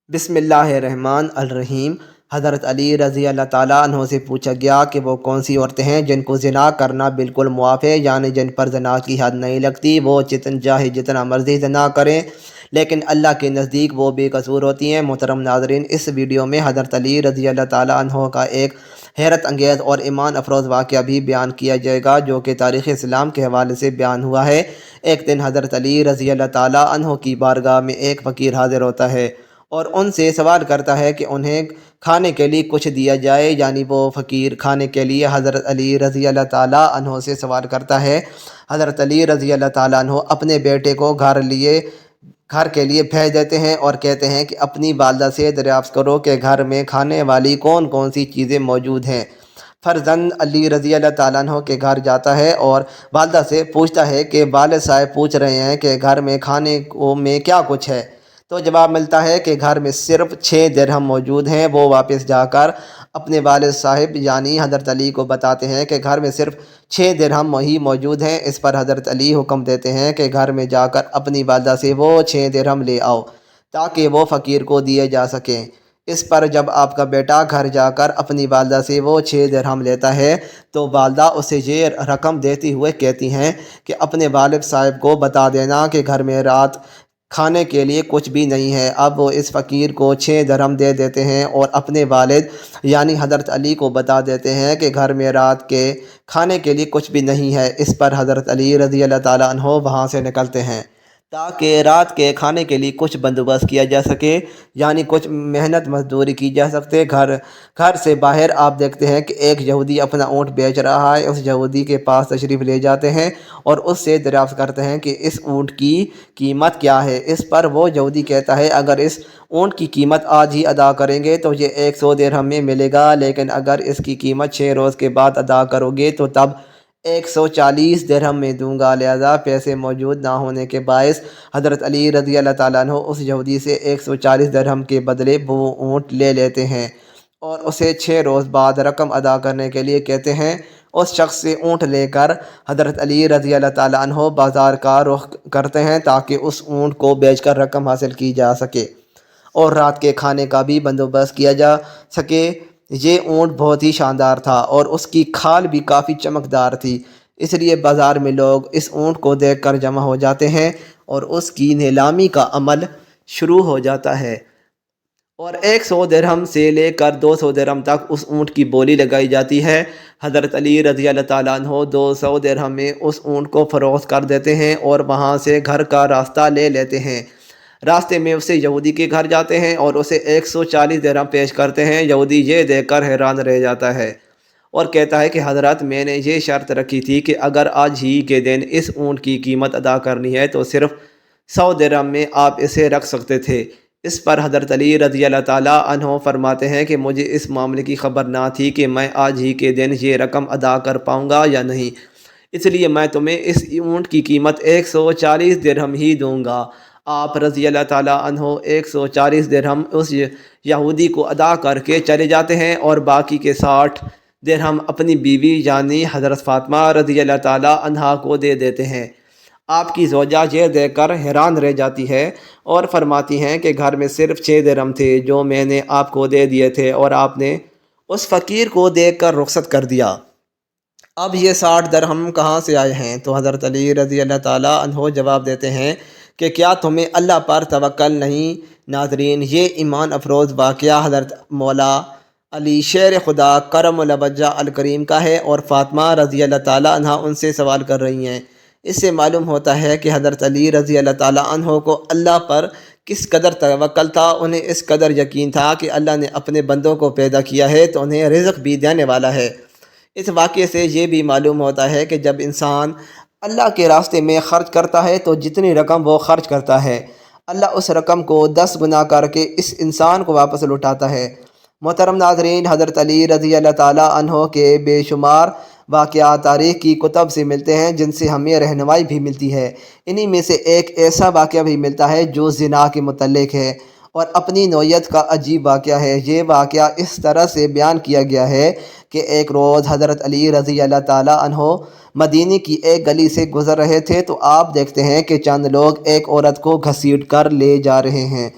بسم اللہ الرحمن الرحیم۔ حضرت علی رضی اللہ تعالیٰ عنہ سے پوچھا گیا کہ وہ کون سی عورتیں ہیں جن کو زنا کرنا بالکل معاف ہے، یعنی جن پر زنا کی حد نہیں لگتی، وہ چاہے جتنا مرضی زنا کریں لیکن اللہ کے نزدیک وہ بے قصور ہوتی ہیں۔ محترم ناظرین، اس ویڈیو میں حضرت علی رضی اللہ تعالیٰ عنہ کا ایک حیرت انگیز اور ایمان افروز واقعہ بھی بیان کیا جائے گا جو کہ تاریخ اسلام کے حوالے سے بیان ہوا ہے۔ ایک دن حضرت علی رضی اللہ تعالیٰ عنہ کی بارگاہ میں ایک فقیر حاضر ہوتا ہے اور ان سے سوال کرتا ہے کہ انہیں کھانے کے لیے کچھ دیا جائے، یعنی وہ فقیر کھانے کے لیے حضرت علی رضی اللہ تعالیٰ عنہ سے سوال کرتا ہے۔ حضرت علی رضی اللہ تعالیٰ عنہ اپنے بیٹے کو گھر کے لیے بھیج دیتے ہیں اور کہتے ہیں کہ اپنی والدہ سے دریافت کرو کہ گھر میں کھانے والی کون کون سی چیزیں موجود ہیں۔ فرزند علی رضی اللہ تعالیٰ عنہ کے گھر جاتا ہے اور والدہ سے پوچھتا ہے کہ والد صاحب پوچھ رہے ہیں کہ گھر میں کھانے میں کیا کچھ ہے، تو جواب ملتا ہے کہ گھر میں صرف 6 درہم موجود ہیں۔ وہ واپس جا کر اپنے والد صاحب یعنی حضرت علی کو بتاتے ہیں کہ گھر میں صرف 6 درہم ہی موجود ہیں۔ اس پر حضرت علی حکم دیتے ہیں کہ گھر میں جا کر اپنی والدہ سے وہ 6 درہم لے آؤ تاکہ وہ فقیر کو دیے جا سکیں۔ اس پر جب آپ کا بیٹا گھر جا کر اپنی والدہ سے وہ 6 درہم لیتا ہے تو والدہ اسے یہ رقم دیتی ہوئے کہتی ہیں کہ اپنے والد صاحب کو بتا دینا کہ گھر میں رات کھانے کے لیے کچھ بھی نہیں ہے۔ اب وہ اس فقیر کو 6 درہم دے دیتے ہیں اور اپنے والد یعنی حضرت علی کو بتا دیتے ہیں کہ گھر میں رات کے کھانے کے لیے کچھ بھی نہیں ہے۔ اس پر حضرت علی رضی اللہ تعالیٰ عنہ وہاں سے نکلتے ہیں تاکہ رات کے کھانے کے لیے کچھ بندوبست کیا جا سکے، یعنی کچھ محنت مزدوری کی جا سکتے۔ گھر سے باہر آپ دیکھتے ہیں کہ ایک یہودی اپنا اونٹ بیچ رہا ہے۔ اس یہودی کے پاس تشریف لے جاتے ہیں اور اس سے دریافت کرتے ہیں کہ اس اونٹ کی قیمت کیا ہے۔ اس پر وہ یہودی کہتا ہے اگر اس اونٹ کی قیمت آج ہی ادا کریں گے تو یہ 100 درہم میں ملے گا، لیکن اگر اس کی قیمت 6 روز کے بعد ادا کرو گے تو تب 140 درہم میں دوں گا۔ لہذا پیسے موجود نہ ہونے کے باعث حضرت علی رضی اللہ تعالیٰ عنہ اس یہودی سے 140 درہم کے بدلے وہ اونٹ لے لیتے ہیں اور اسے 6 روز بعد رقم ادا کرنے کے لیے کہتے ہیں۔ اس شخص سے اونٹ لے کر حضرت علی رضی اللہ تعالیٰ عنہ بازار کا رخ کرتے ہیں تاکہ اس اونٹ کو بیچ کر رقم حاصل کی جا سکے اور رات کے کھانے کا بھی بندوبست کیا جا سکے۔ یہ اونٹ بہت ہی شاندار تھا اور اس کی کھال بھی کافی چمکدار تھی، اس لیے بازار میں لوگ اس اونٹ کو دیکھ کر جمع ہو جاتے ہیں اور اس کی نیلامی کا عمل شروع ہو جاتا ہے اور 100 درہم سے لے کر 200 درہم تک اس اونٹ کی بولی لگائی جاتی ہے۔ حضرت علی رضی اللہ تعالیٰ عنہ 200 درہم میں اس اونٹ کو فروخت کر دیتے ہیں اور وہاں سے گھر کا راستہ لے لیتے ہیں۔ راستے میں اسے یہودی کے گھر جاتے ہیں اور اسے 140 درہم پیش کرتے ہیں۔ یہودی یہ دیکھ کر حیران رہ جاتا ہے اور کہتا ہے کہ حضرت میں نے یہ شرط رکھی تھی کہ اگر آج ہی کے دن اس اونٹ کی قیمت ادا کرنی ہے تو صرف 100 درہم میں آپ اسے رکھ سکتے تھے۔ اس پر حضرت علی رضی اللہ تعالیٰ عنہ فرماتے ہیں کہ مجھے اس معاملے کی خبر نہ تھی کہ میں آج ہی کے دن یہ رقم ادا کر پاؤں گا یا نہیں، اس لیے میں تمہیں اس اونٹ کی قیمت 140 درہم ہی دوں گا۔ آپ رضی اللہ تعالیٰ عنہ 140 درہم اس یہودی کو ادا کر کے چلے جاتے ہیں اور باقی کے 60 درہم اپنی بیوی یعنی حضرت فاطمہ رضی اللہ تعالیٰ عنہا کو دے دیتے ہیں۔ آپ کی زوجہ یہ دیکھ کر حیران رہ جاتی ہے اور فرماتی ہیں کہ گھر میں صرف 6 درہم تھے جو میں نے آپ کو دے دیے تھے اور آپ نے اس فقیر کو دیکھ کر رخصت کر دیا، اب یہ 60 درہم کہاں سے آئے ہیں؟ تو حضرت علی رضی اللہ تعالیٰ عنہ جواب دیتے ہیں کہ کیا تمہیں اللہ پر توکل نہیں؟ ناظرین، یہ ایمان افروز واقعہ حضرت مولا علی شیر خدا کرم الوجہ الکریم کا ہے اور فاطمہ رضی اللہ تعالیٰ عنہ ان سے سوال کر رہی ہیں۔ اس سے معلوم ہوتا ہے کہ حضرت علی رضی اللہ تعالیٰ عنہ کو اللہ پر کس قدر توکل تھا۔ انہیں اس قدر یقین تھا کہ اللہ نے اپنے بندوں کو پیدا کیا ہے تو انہیں رزق بھی دینے والا ہے۔ اس واقعے سے یہ بھی معلوم ہوتا ہے کہ جب انسان اللہ کے راستے میں خرچ کرتا ہے تو جتنی رقم وہ خرچ کرتا ہے اللہ اس رقم کو 10 گنا کر کے اس انسان کو واپس لوٹاتا ہے۔ محترم ناظرین، حضرت علی رضی اللہ تعالیٰ عنہ کے بے شمار واقعات تاریخ کی کتب سے ملتے ہیں جن سے ہمیں رہنمائی بھی ملتی ہے۔ انہی میں سے ایک ایسا واقعہ بھی ملتا ہے جو زنا کے متعلق ہے اور اپنی نوعیت کا عجیب واقعہ ہے۔ یہ واقعہ اس طرح سے بیان کیا گیا ہے کہ ایک روز حضرت علی رضی اللہ تعالیٰ عنہ مدینے کی ایک گلی سے گزر رہے تھے تو آپ دیکھتے ہیں کہ چند لوگ ایک عورت کو گھسیٹ کر لے جا رہے ہیں۔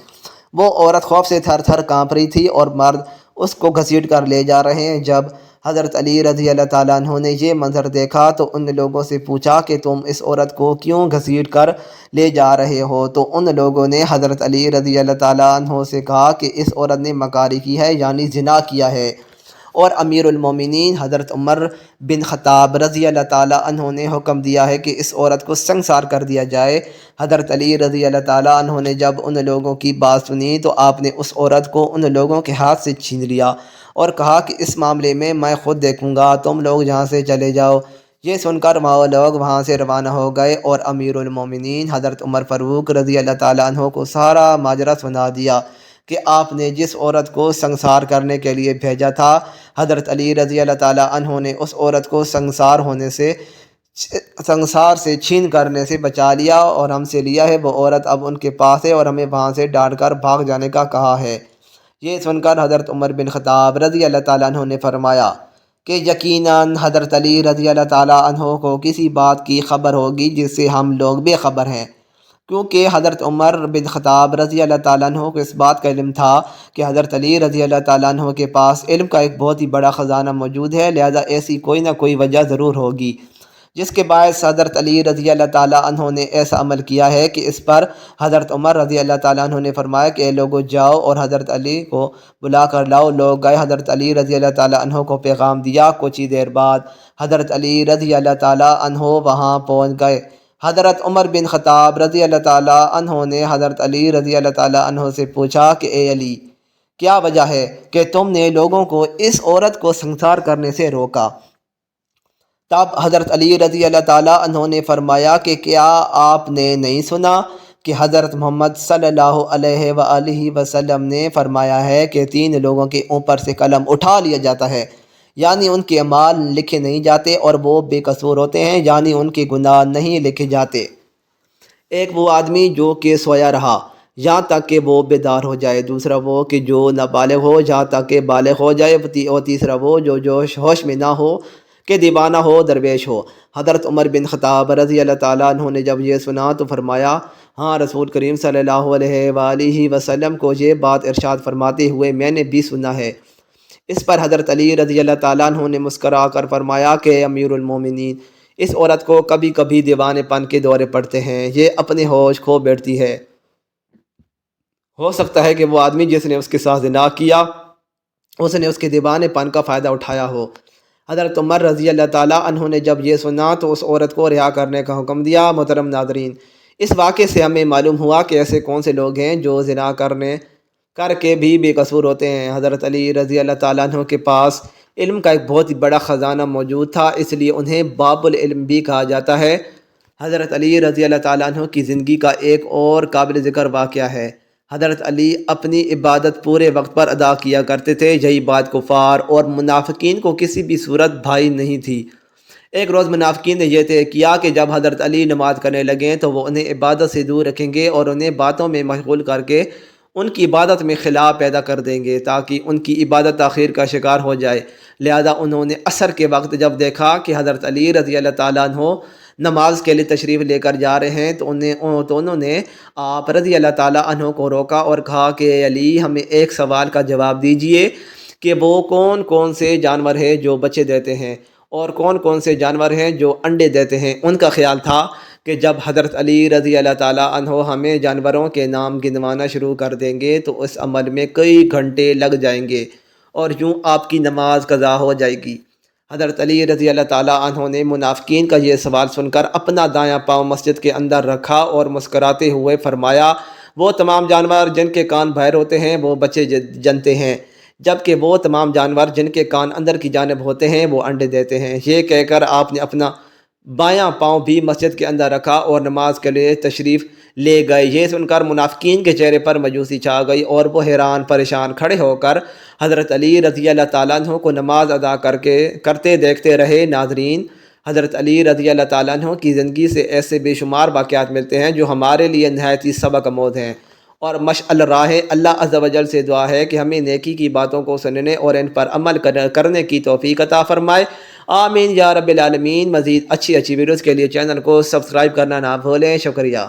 وہ عورت خوف سے تھر تھر کانپ رہی تھی اور مرد اس کو گھسیٹ کر لے جا رہے ہیں۔ جب حضرت علی رضی اللہ تعالیٰ عنہ نے یہ منظر دیکھا تو ان لوگوں سے پوچھا کہ تم اس عورت کو کیوں گھسیٹ کر لے جا رہے ہو؟ تو ان لوگوں نے حضرت علی رضی اللہ تعالیٰ عنہ سے کہا کہ اس عورت نے مکاری کی ہے، یعنی زنا کیا ہے، اور امیر المومنین حضرت عمر بن خطاب رضی اللہ تعالیٰ عنہ نے حکم دیا ہے کہ اس عورت کو سنگسار کر دیا جائے۔ حضرت علی رضی اللہ تعالیٰ عنہ نے جب ان لوگوں کی بات سنی تو آپ نے اس عورت کو ان لوگوں کے ہاتھ سے چھین لیا اور کہا کہ اس معاملے میں خود دیکھوں گا، تم لوگ یہاں سے چلے جاؤ۔ یہ سن کر وہ لوگ وہاں سے روانہ ہو گئے اور امیر المومنین حضرت عمر فاروق رضی اللہ تعالیٰ عنہ کو سارا ماجرا سنا دیا کہ آپ نے جس عورت کو سنگسار کرنے کے لیے بھیجا تھا، حضرت علی رضی اللہ تعالیٰ عنہ نے اس عورت کو سنگسار سے چھین کرنے سے بچا لیا اور ہم سے لیا ہے۔ وہ عورت اب ان کے پاس ہے اور ہمیں وہاں سے ڈانٹ کر بھاگ جانے کا کہا ہے۔ یہ سن کر حضرت عمر بن خطاب رضی اللہ تعالیٰ عنہ نے فرمایا کہ یقیناً حضرت علی رضی اللہ تعالیٰ عنہ کو کسی بات کی خبر ہوگی جس سے ہم لوگ بے خبر ہیں، کیونکہ حضرت عمر بن خطاب رضی اللہ تعالیٰ عنہ کو اس بات کا علم تھا کہ حضرت علی رضی اللہ تعالیٰ عنہ کے پاس علم کا ایک بہت ہی بڑا خزانہ موجود ہے، لہذا ایسی کوئی نہ کوئی وجہ ضرور ہوگی جس کے باعث حضرت علی رضی اللہ تعالیٰ عنہ نے ایسا عمل کیا ہے۔ کہ اس پر حضرت عمر رضی اللہ تعالیٰ عنہ نے فرمایا کہ اے لوگو جاؤ اور حضرت علی کو بلا کر لاؤ۔ لوگ گئے، حضرت علی رضی اللہ تعالیٰ عنہ کو پیغام دیا۔ کچھ ہی دیر بعد حضرت علی رضی اللہ تعالیٰ عنہ وہاں پہنچ گئے۔ حضرت عمر بن خطاب رضی اللہ تعالیٰ عنہ نے حضرت علی رضی اللہ تعالیٰ عنہ سے پوچھا کہ اے علی، کیا وجہ ہے کہ تم نے لوگوں کو اس عورت کو سنگسار کرنے سے روکا؟ تب حضرت علی رضی اللہ تعالیٰ عنہ نے فرمایا کہ کیا آپ نے نہیں سنا کہ حضرت محمد صلی اللہ علیہ وآلہ وسلم نے فرمایا ہے کہ 3 لوگوں کے اوپر سے قلم اٹھا لیا جاتا ہے، یعنی ان کے اعمال لکھے نہیں جاتے، اور وہ بے قصور ہوتے ہیں، یعنی ان کے گناہ نہیں لکھے جاتے۔ ایک وہ آدمی جو کہ سویا رہا یہاں تک کہ وہ بیدار ہو جائے، دوسرا وہ کہ جو نابالغ ہو یہاں تک کہ بالغ ہو جائے، اور تیسرا وہ جو ہوش میں نہ ہو کہ دیوانہ ہو، درویش ہو۔ حضرت عمر بن خطاب رضی اللہ تعالیٰ عنہ نے جب یہ سنا تو فرمایا، ہاں رسول کریم صلی اللہ علیہ وآلہ وسلم کو یہ بات ارشاد فرماتے ہوئے میں نے بھی سنا ہے۔ اس پر حضرت علی رضی اللہ تعالیٰ عنہ نے مسکرا کر فرمایا کہ امیر المومنین، اس عورت کو کبھی کبھی دیوانے پن کے دورے پڑتے ہیں، یہ اپنے ہوش کھو بیٹھتی ہے۔ ہو سکتا ہے کہ وہ آدمی جس نے اس کے ساتھ زنا کیا اس نے اس کے دیوانے پن کا فائدہ اٹھایا ہو۔ حضرت عمر رضی اللہ تعالیٰ عنہ نے جب یہ سنا تو اس عورت کو رہا کرنے کا حکم دیا۔ محترم ناظرین، اس واقعے سے ہمیں معلوم ہوا کہ ایسے کون سے لوگ ہیں جو زنا کر کے بھی بے قصور ہوتے ہیں۔ حضرت علی رضی اللہ تعالیٰ عنہ کے پاس علم کا ایک بہت ہی بڑا خزانہ موجود تھا، اس لیے انہیں باب العلم بھی کہا جاتا ہے۔ حضرت علی رضی اللہ تعالیٰ عنہ کی زندگی کا ایک اور قابل ذکر واقعہ ہے۔ حضرت علی اپنی عبادت پورے وقت پر ادا کیا کرتے تھے، یہی بات کفار اور منافقین کو کسی بھی صورت بھائی نہیں تھی۔ ایک روز منافقین نے یہ طے کیا کہ جب حضرت علی نماز کرنے لگیں تو وہ انہیں عبادت سے دور رکھیں گے اور انہیں باتوں میں مشغول کر کے ان کی عبادت میں خلا پیدا کر دیں گے تاکہ ان کی عبادت تاخیر کا شکار ہو جائے۔ لہذا انہوں نے عصر کے وقت جب دیکھا کہ حضرت علی رضی اللہ تعالیٰ عنہ نماز کے لیے تشریف لے کر جا رہے ہیں تو انہوں نے آپ رضی اللہ تعالیٰ عنہ کو روکا اور کہا کہ علی، ہمیں ایک سوال کا جواب دیجئے کہ وہ کون کون سے جانور ہیں جو بچے دیتے ہیں اور کون کون سے جانور ہیں جو انڈے دیتے ہیں۔ ان کا خیال تھا کہ جب حضرت علی رضی اللہ تعالیٰ عنہ ہمیں جانوروں کے نام گنوانا شروع کر دیں گے تو اس عمل میں کئی گھنٹے لگ جائیں گے اور یوں آپ کی نماز قضا ہو جائے گی۔ حضرت علی رضی اللہ تعالیٰ عنہ نے منافقین کا یہ سوال سن کر اپنا دایاں پاؤں مسجد کے اندر رکھا اور مسکراتے ہوئے فرمایا، وہ تمام جانور جن کے کان باہر ہوتے ہیں وہ بچے جنتے ہیں، جبکہ وہ تمام جانور جن کے کان اندر کی جانب ہوتے ہیں وہ انڈے دیتے ہیں۔ یہ کہہ کر آپ نے اپنا بایاں پاؤں بھی مسجد کے اندر رکھا اور نماز کے لیے تشریف لے گئے۔ یہ سن کر منافقین کے چہرے پر مایوسی چھا گئی اور وہ حیران پریشان کھڑے ہو کر حضرت علی رضی اللہ تعالیٰ عنہ کو نماز ادا کرتے دیکھتے رہے۔ ناظرین، حضرت علی رضی اللہ تعالیٰ عنہ کی زندگی سے ایسے بے شمار واقعات ملتے ہیں جو ہمارے لیے نہایت ہی سبق آموز ہیں اور مشعل راہ ہے۔ اللہ عز و جل سے دعا ہے کہ ہمیں نیکی کی باتوں کو سننے اور ان پر عمل کرنے کی توفیق عطا فرمائے، آمین یا رب العالمین۔ مزید اچھی ویڈیوز کے لیے چینل کو سبسکرائب کرنا نہ بھولیں۔ شکریہ۔